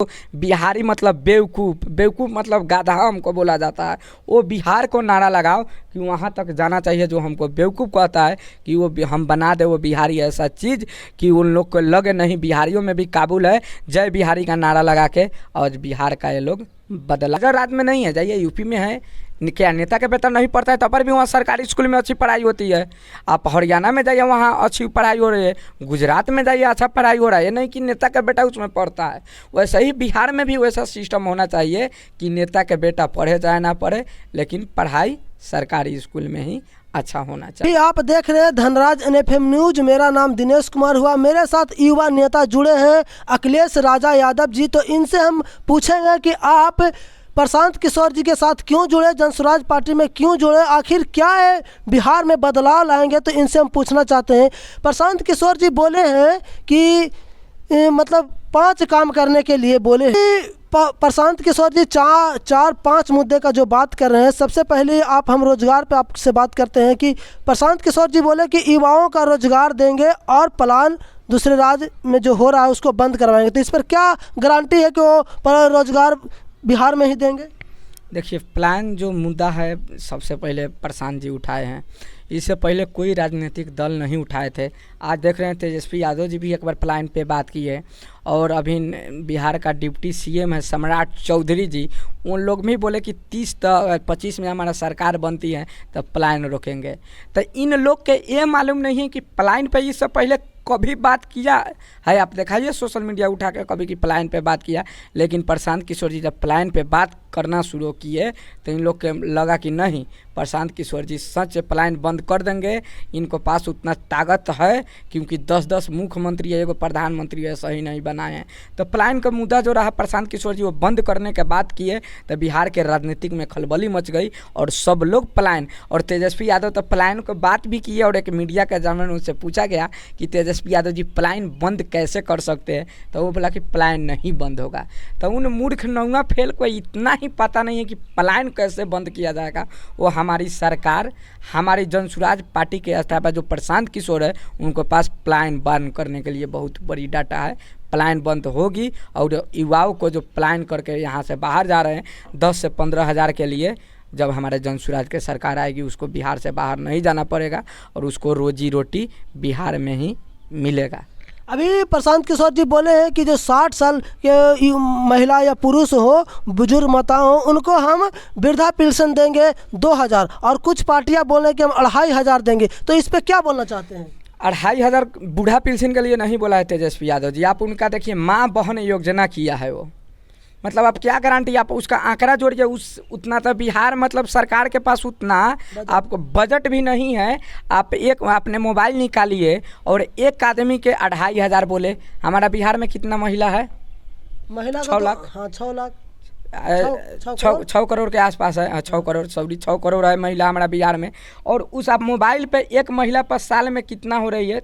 बिहारी मतलब बेवकूफ़, बेवकूफ़ मतलब गाधा हमको बोला जाता है। वो बिहार को नारा लगाओ कि वहाँ तक जाना चाहिए जो हमको बेवकूफ़ कहता है कि वो हम बना दे वो बिहारी ऐसा चीज़ कि उन लोग को लगे नहीं बिहारियों में भी काबुल है। जय बिहारी का नारा लगा के और बिहार का ये लोग बदला। अगर राज्य में नहीं है, जाइए यूपी में है, क्या नेता के वेतन नहीं पड़ता है तब पर भी वहाँ सरकारी स्कूल में अच्छी पढ़ाई होती है। आप हरियाणा में जाइए वहाँ अच्छी पढ़ाई हो रही है, गुजरात में जाइए अच्छा पढ़ाई हो रहा है। ये नहीं कि नेता का बेटा उसमें पढ़ता है। वैसे ही बिहार में भी वैसा सिस्टम होना चाहिए कि नेता के बेटा पढ़े चाहे ना पढ़े, लेकिन पढ़ाई सरकारी स्कूल में ही अच्छा होना चाहिए। आप देख रहे हैं धनराज NFM न्यूज। मेरा नाम दिनेश कुमार हुआ, मेरे साथ युवा नेता जुड़े हैं अखिलेश राजा यादव जी। तो इनसे हम पूछेंगे कि आप प्रशांत किशोर जी के साथ क्यों जुड़े, जनसुराज पार्टी में क्यों जुड़े, आखिर क्या है बिहार में बदलाव लाएंगे। तो इनसे हम पूछना चाहते हैं। प्रशांत किशोर जी बोले हैं कि मतलब 5 काम करने के लिए बोले हैं। प्रशांत किशोर जी चार पाँच मुद्दे का जो बात कर रहे हैं। सबसे पहले हम रोजगार पे आपसे बात करते हैं कि प्रशांत किशोर जी बोले कि युवाओं का रोजगार देंगे और प्लान दूसरे राज्य में जो हो रहा है उसको बंद करवाएंगे। तो इस पर क्या गारंटी है कि वो रोजगार बिहार में ही देंगे? देखिए, प्लान जो मुद्दा है सबसे पहले प्रशांत जी उठाए हैं। इससे पहले कोई राजनीतिक दल नहीं उठाए थे। आज देख रहे हैं तेजस्वी यादव जी भी एक बार प्लान पे बात की है, और अभी बिहार का डिप्टी CM है सम्राट चौधरी जी, उन लोग भी बोले कि 30-25 में हमारा सरकार बनती है तो प्लान रोकेंगे। तो इन लोग के ये मालूम नहीं है कि प्लान पे इससे पहले कभी बात किया है। आप दिखाइए सोशल मीडिया उठा के कभी कि प्लान पे बात किया। लेकिन प्रशांत किशोर जी जब प्लान पे बात करना शुरू किए तो इन लोग के लगा कि नहीं, प्रशांत किशोर जी सच प्लान बंद कर देंगे। इनको पास उतना ताकत है, क्योंकि 10-10 मुख्यमंत्री है, एगो प्रधानमंत्री है, सही नहीं बनाए हैं। तो प्लान का मुद्दा जो रहा प्रशांत किशोर जी वो बंद करने के बात किए तो बिहार के राजनीतिक में खलबली मच गई और सब लोग प्लान, और तेजस्वी यादव तो प्लान को बात भी किए। और एक मीडिया के जमाने में उनसे पूछा गया कि तेजस्वी यादव जी प्लान बंद कैसे कर सकते हैं, तो वो बोला कि प्लान नहीं बंद होगा। तो उन मूर्ख नौवा फेल को इतना ही पता नहीं है कि प्लान कैसे बंद किया जाएगा। वो हमारी सरकार, हमारी जनसुराज पार्टी के स्तर पर जो प्रशांत किशोर है उनको पास प्लान बंद करने के लिए बहुत बड़ी डाटा है। प्लान बंद होगी और युवाओं को जो प्लान करके यहाँ से बाहर जा रहे हैं 10 से 15 हज़ार के लिए, जब हमारे जनसुराज की सरकार आएगी उसको बिहार से बाहर नहीं जाना पड़ेगा और उसको रोजी रोटी बिहार में ही मिलेगा। अभी प्रशांत किशोर जी बोले हैं कि जो 60 साल के महिला या पुरुष हो, बुजुर्ग माता हो, उनको हम वृद्धा पेंशन देंगे 2000, और कुछ पार्टियां बोल रहे हैं कि हम 2500 देंगे। तो इस पर क्या बोलना चाहते हैं? 2500 बूढ़ा पेंशन के लिए नहीं बोला है तेजस्वी यादव जी। आप उनका देखिए माँ बहन योजना किया है वो, मतलब आप क्या गारंटी, आप उसका आंकड़ा जोड़िए उतना तो बिहार मतलब सरकार के पास उतना आपको बजट भी नहीं है। आप एक अपने मोबाइल निकालिए और एक आदमी के 2500 बोले। हमारा बिहार में कितना महिला है? महिला 6 लाख। हाँ 6 लाख, 6 करोड़ के आसपास है। 6 करोड़ 6 करोड़ है महिला हमारा बिहार में। और उस आप मोबाइल पे एक महिला पर साल में कितना हो रही है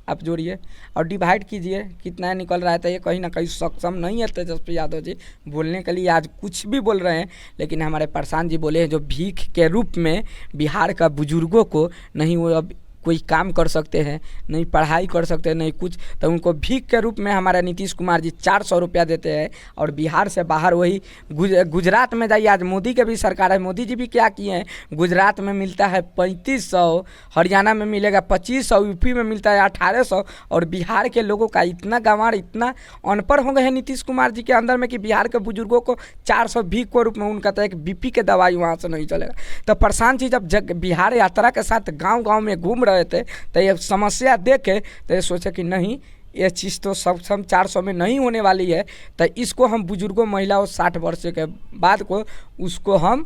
आप जोड़िए और डिवाइड कीजिए कितना निकल रहा है। तो ये कहीं ना कहीं सक्षम नहीं है तेजस्वी यादव जी बोलने के लिए। आज कुछ भी बोल रहे हैं, लेकिन हमारे प्रशांत जी बोले हैं जो भीख के रूप में बिहार का बुजुर्गों को नहीं वो अब कोई काम कर सकते हैं, नहीं पढ़ाई कर सकते हैं, नहीं कुछ, तो उनको भीख के रूप में हमारे नीतीश कुमार जी 400 रुपया देते हैं। और बिहार से बाहर वही गुजरात में जाइए, आज मोदी के भी सरकार है, मोदी जी भी क्या किए हैं, गुजरात में मिलता है 3500, हरियाणा में मिलेगा 2500, यूपी में मिलता है 1800। और बिहार के लोगों का इतना गंवार, इतना अनपढ़ हो गए हैं नीतीश कुमार जी के अंदर में कि बिहार के बुजुर्गों को 400 भीख के रूप में उनका तो एक BP के दवाई वहाँ से नहीं चलेगा। तो प्रशांत जी जब बिहार यात्रा के साथ गाँव में घूम रहे थे तो ये समस्या देखे तो ये सोचे कि नहीं, ये चीज़ तो सक्षम 400 में नहीं होने वाली है। तो इसको हम बुजुर्गों, महिलाओं 60 वर्ष के बाद को उसको हम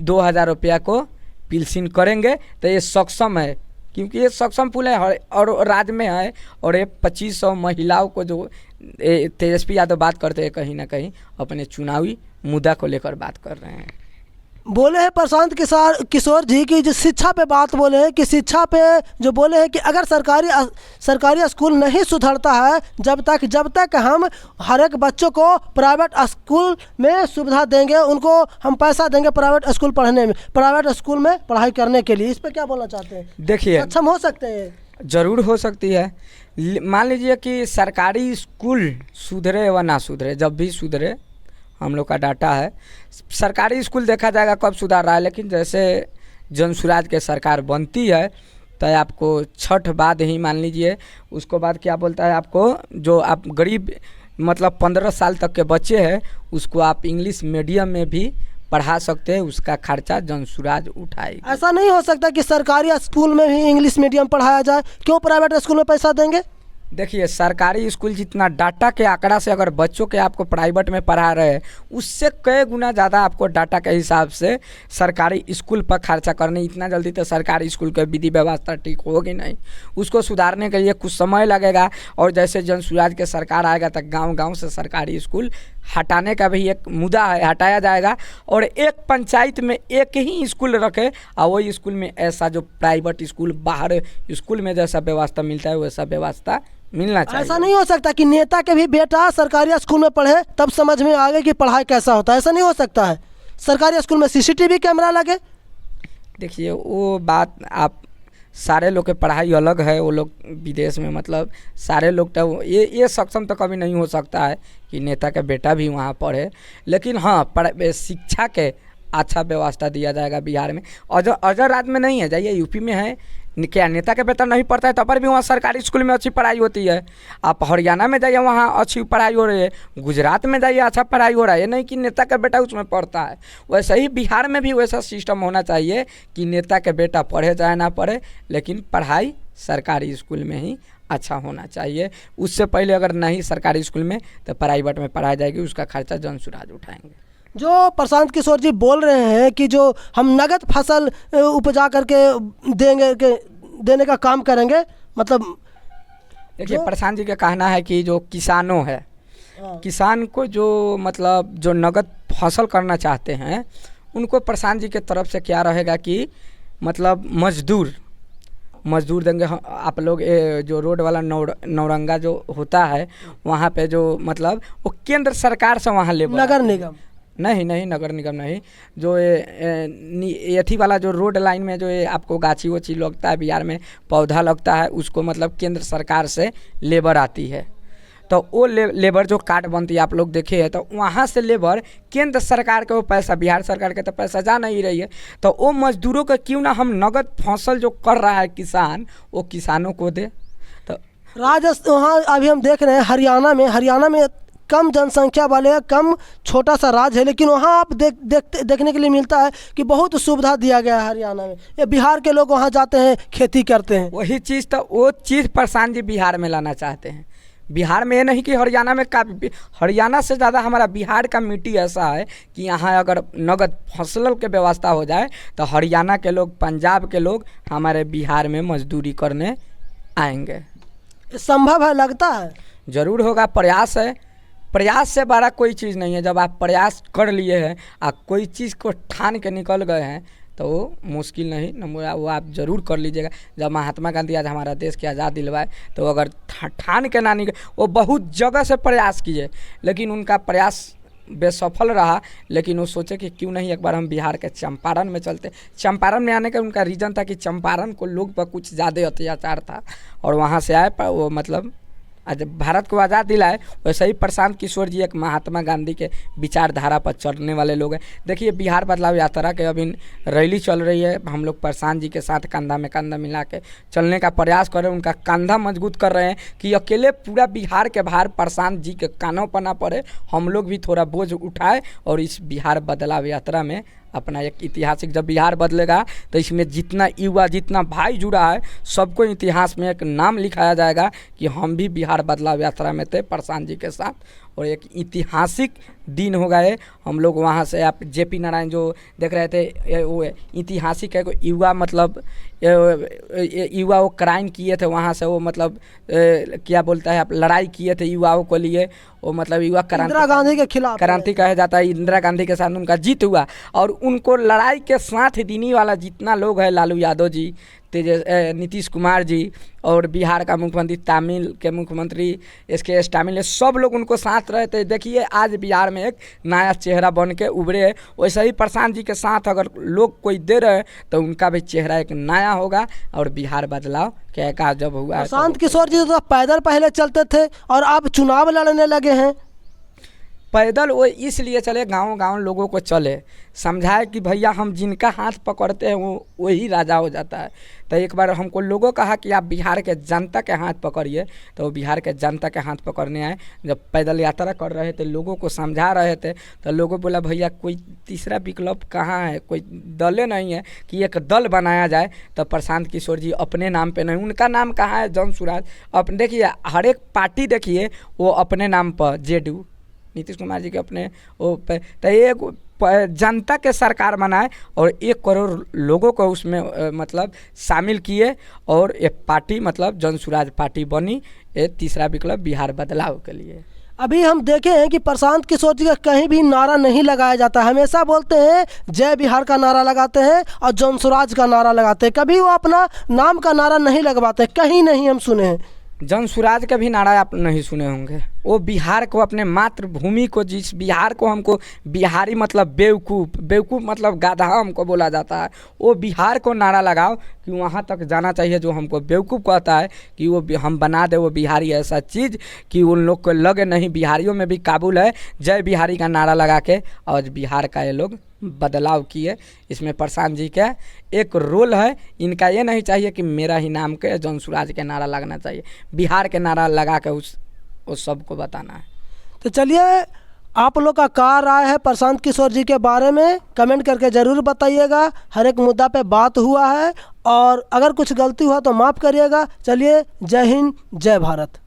2000 रुपया को पेंशन करेंगे। तो ये सक्षम है, क्योंकि ये सक्षम पुल है और राज्य में है। और ये 2500 महिलाओं को जो तेजस्वी यादव बात करते हैं, कहीं ना कहीं अपने चुनावी मुद्दा को लेकर बात कर रहे हैं। बोले हैं प्रशांत किशोर जी की जो शिक्षा पे बात बोले हैं कि शिक्षा पे जो बोले हैं कि अगर सरकारी स्कूल नहीं सुधरता है जब तक हम हर एक बच्चों को प्राइवेट स्कूल में सुविधा देंगे, उनको हम पैसा देंगे प्राइवेट स्कूल पढ़ने में, प्राइवेट स्कूल में पढ़ाई करने के लिए। इस पे क्या बोलना चाहते हैं? देखिए, सक्षम हो सकते हैं? ज़रूर हो सकती है, मान लीजिए कि सरकारी स्कूल सुधरे व ना सुधरे, जब भी सुधरे, हम लोग का डाटा है सरकारी स्कूल देखा जाएगा कब सुधार रहा है। लेकिन जैसे जनसुराज के सरकार बनती है तो आपको छठ बाद ही मान लीजिए, उसको बाद क्या बोलता है आपको, जो आप गरीब मतलब 15 साल तक के बच्चे हैं उसको आप इंग्लिश मीडियम में भी पढ़ा सकते हैं, उसका खर्चा जनसुराज उठाएगी। ऐसा नहीं हो सकता कि सरकारी स्कूल में भी इंग्लिश मीडियम पढ़ाया जाए, क्यों प्राइवेट स्कूल में पैसा देंगे? देखिए सरकारी स्कूल जितना डाटा के आंकड़ा से अगर बच्चों के आपको प्राइवेट में पढ़ा रहे हैं, उससे कई गुना ज़्यादा आपको डाटा के हिसाब से सरकारी स्कूल पर खर्चा करने। इतना जल्दी तो सरकारी स्कूल की विधि व्यवस्था ठीक होगी नहीं, उसको सुधारने के लिए कुछ समय लगेगा। और जैसे जनसुराज के सरकार आएगा तो गांव-गांव से सरकारी स्कूल हटाने का भी एक मुद्दा है, हटाया जाएगा। और एक पंचायत में एक ही स्कूल रखे और वही स्कूल में ऐसा जो प्राइवेट स्कूल बाहर स्कूल में जैसा व्यवस्था मिलता है वैसा व्यवस्था मिलना चाहिए। ऐसा नहीं हो सकता कि नेता के भी बेटा सरकारी स्कूल में पढ़े तब समझ में आ गए कि पढ़ाई कैसा होता है, ऐसा नहीं हो सकता है? सरकारी स्कूल में सीसीटीवी कैमरा लगे। देखिए वो बात, आप सारे लोग के पढ़ाई अलग है, वो लोग विदेश में मतलब सारे लोग तो ये सक्षम तो कभी नहीं हो सकता है कि नेता का बेटा भी वहाँ पढ़े। लेकिन हाँ शिक्षा के अच्छा व्यवस्था दिया जाएगा बिहार में। अजर राज्य में नहीं है, जाइए यूपी में है, क्या नेता का बेटा नहीं पढ़ता है तब पर भी वहाँ सरकारी स्कूल में अच्छी पढ़ाई होती है। आप हरियाणा में जाइए वहाँ अच्छी पढ़ाई हो रही है, गुजरात में जाइए अच्छा पढ़ाई हो रहा है, नहीं कि नेता का बेटा उसमें पढ़ता है। वैसे ही बिहार में भी वैसा सिस्टम होना चाहिए कि नेता का बेटा पढ़े चाहे ना पढ़े, लेकिन पढ़ाई सरकारी स्कूल में ही अच्छा होना चाहिए। उससे पहले अगर नहीं सरकारी स्कूल में तो प्राइवेट में पढ़ाई जाएगी, उसका खर्चा जनसुराज उठाएंगे। जो प्रशांत किशोर जी बोल रहे हैं कि जो हम नगद फसल उपजा करके देने का काम करेंगे, मतलब देखिए प्रशांत जी का कहना है कि जो किसानों है, किसान को जो मतलब जो नगद फसल करना चाहते हैं उनको प्रशांत जी के तरफ से क्या रहेगा कि मतलब मजदूर देंगे। आप लोग जो रोड वाला नौरंगा जो होता है वहाँ पे जो मतलब वो केंद्र सरकार से वहाँ लेबर, नगर निगम नहीं नगर निगम नहीं, जो एथी वाला जो रोड लाइन में जो आपको गाछी वोछी लगता है बिहार में, पौधा लगता है, उसको मतलब केंद्र सरकार से लेबर आती है। तो वो लेबर जो कार्ड बनती है आप लोग देखे हैं, तो वहाँ से लेबर केंद्र सरकार के वो पैसा, बिहार सरकार के तो पैसा जा नहीं रही है, तो वो मजदूरों को क्यों ना हम नगद फसल जो कर रहा है किसान, वो किसानों को दे। तो राजस्थान, वहाँ अभी हम देख रहे हैं हरियाणा में कम जनसंख्या वाले, कम छोटा सा राज्य है, लेकिन वहाँ आप देखने के लिए मिलता है कि बहुत सुविधा दिया गया है हरियाणा में। ये बिहार के लोग वहाँ जाते हैं, खेती करते हैं। वही चीज़ तो वो चीज़ प्रशांत जी बिहार में लाना चाहते हैं। बिहार में ये नहीं कि हरियाणा में हरियाणा से ज़्यादा हमारा बिहार का मिट्टी ऐसा है कि यहाँ अगर नगद फसल के व्यवस्था हो जाए तो हरियाणा के लोग, पंजाब के लोग हमारे बिहार में मजदूरी करने आएंगे। संभव है, लगता है ज़रूर होगा, प्रयास है। प्रयास से बड़ा कोई चीज़ नहीं है। जब आप प्रयास कर लिए हैं, आप कोई चीज़ को ठान के निकल गए हैं तो वो मुश्किल नहीं, वो आप ज़रूर कर लीजिएगा। जब महात्मा गांधी आज हमारा देश की आज़ाद दिलवाए तो अगर ठान के ना निकले, वो बहुत जगह से प्रयास किए लेकिन उनका प्रयास बेसफल रहा। लेकिन वो सोचे कि क्यों नहीं एक बार हम बिहार के चंपारण में चलते। चंपारण में आने का उनका रीज़न था कि चंपारण को लोग पर कुछ ज़्यादा अत्याचार था और वहाँ से आए, पर वो मतलब आज भारत को आज़ाद दिलाए। वैसे ही प्रशांत किशोर जी एक महात्मा गांधी के विचारधारा पर चलने वाले लोग हैं। देखिए बिहार बदलाव यात्रा के अभी रैली चल रही है, हम लोग प्रशांत जी के साथ कंधा में कंधा मिला के चलने का प्रयास कर रहे हैं, उनका कंधा मजबूत कर रहे हैं कि अकेले पूरा बिहार के भार प्रशांत जी के कानों पर ना पड़े, हम लोग भी थोड़ा बोझ उठाए और इस बिहार बदलाव यात्रा में अपना एक ऐतिहासिक, जब बिहार बदलेगा तो इसमें जितना युवा, जितना भाई जुड़ा है, सबको इतिहास में एक नाम लिखाया जाएगा कि हम भी बिहार बदलाव यात्रा में थे प्रशांत जी के साथ। और एक ऐतिहासिक दिन हो गए। हम लोग वहाँ से आप जेपी नारायण जो देख रहे थे, वो ऐतिहासिक है, युवा मतलब युवा वो क्राइम किए थे वहाँ से, वो मतलब क्या बोलता है आप, लड़ाई किए थे युवाओं को लिए, वो मतलब युवा इंदिरा गांधी के खिलाफ क्रांति कहा जाता है। इंदिरा गांधी के साथ उनका जीत हुआ और उनको लड़ाई के साथ देने वाला जितना लोग है, लालू यादव जी, नीतीश कुमार जी और बिहार का मुख्यमंत्री, तमिल के मुख्यमंत्री SK तमिल, ये सब लोग उनको साथ रहे थे। देखिए आज बिहार में एक नया चेहरा बन के उभरे है। वैसे ही प्रशांत जी के साथ अगर लोग कोई दे रहे तो उनका भी चेहरा एक नया होगा और बिहार बदलाव क्या कहा जब हुआ है। प्रशांत किशोर जी तो पैदल पहले चलते थे और अब चुनाव लड़ने लगे हैं। पैदल वो इसलिए चले, गांव गांव लोगों को चले, समझाए कि भैया हम जिनका हाथ पकड़ते हैं वो वही राजा हो जाता है। तो एक बार हमको लोगों कहा कि आप बिहार के जनता के हाथ पकड़िए, तो वो बिहार के जनता के हाथ पकड़ने आए। जब पैदल यात्रा कर रहे थे, लोगों को समझा रहे थे, तो लोगों बोला भैया कोई तीसरा विकल्प कहाँ है, कोई दल नहीं है कि एक दल बनाया जाए। तो प्रशांत किशोर जी अपने नाम पे नहीं, उनका नाम कहाँ है, जनसुराज। अब देखिए हर एक पार्टी देखिए वो अपने नाम पर, JDU नीतीश कुमार जी के अपने वो तो एक जनता के सरकार बनाए और 1 करोड़ लोगों को उसमें मतलब शामिल किए और ये पार्टी मतलब जनसुराज पार्टी बनी। ये तीसरा विकल्प बिहार बदलाव के लिए। अभी हम देखे हैं कि प्रशांत किशोर जी का कहीं भी नारा नहीं लगाया जाता, हमेशा बोलते हैं जय बिहार का नारा लगाते हैं और जनसुराज का नारा लगाते हैं, कभी वो अपना नाम का नारा नहीं लगवाते, कहीं नहीं हम सुने हैं। जनसुराज का भी नारा आप नहीं सुने होंगे। वो बिहार को, अपने मातृभूमि को, जिस बिहार को हमको बिहारी मतलब बेवकूफ़, बेवकूफ़ मतलब गाधा हमको बोला जाता है, वो बिहार को नारा लगाओ कि वहाँ तक जाना चाहिए। जो हमको बेवकूफ़ कहता है कि वो हम बना दे वो बिहारी ऐसा चीज़ कि उन लोग को लगे नहीं बिहारियों में भी काबुल है। जय बिहारी का नारा लगा के आज बिहार का ये लोग बदलाव किए। इसमें प्रशांत जी का एक रोल है। इनका ये नहीं चाहिए कि मेरा ही नाम के जनसुराज के नारा लगना चाहिए, बिहार के नारा लगा के उस सबको बताना है। तो चलिए आप लोग का क्या राय है प्रशांत किशोर जी के बारे में, कमेंट करके ज़रूर बताइएगा। हर एक मुद्दा पे बात हुआ है और अगर कुछ गलती हुआ तो माफ़ करिएगा। चलिए जय हिंद, जय भारत।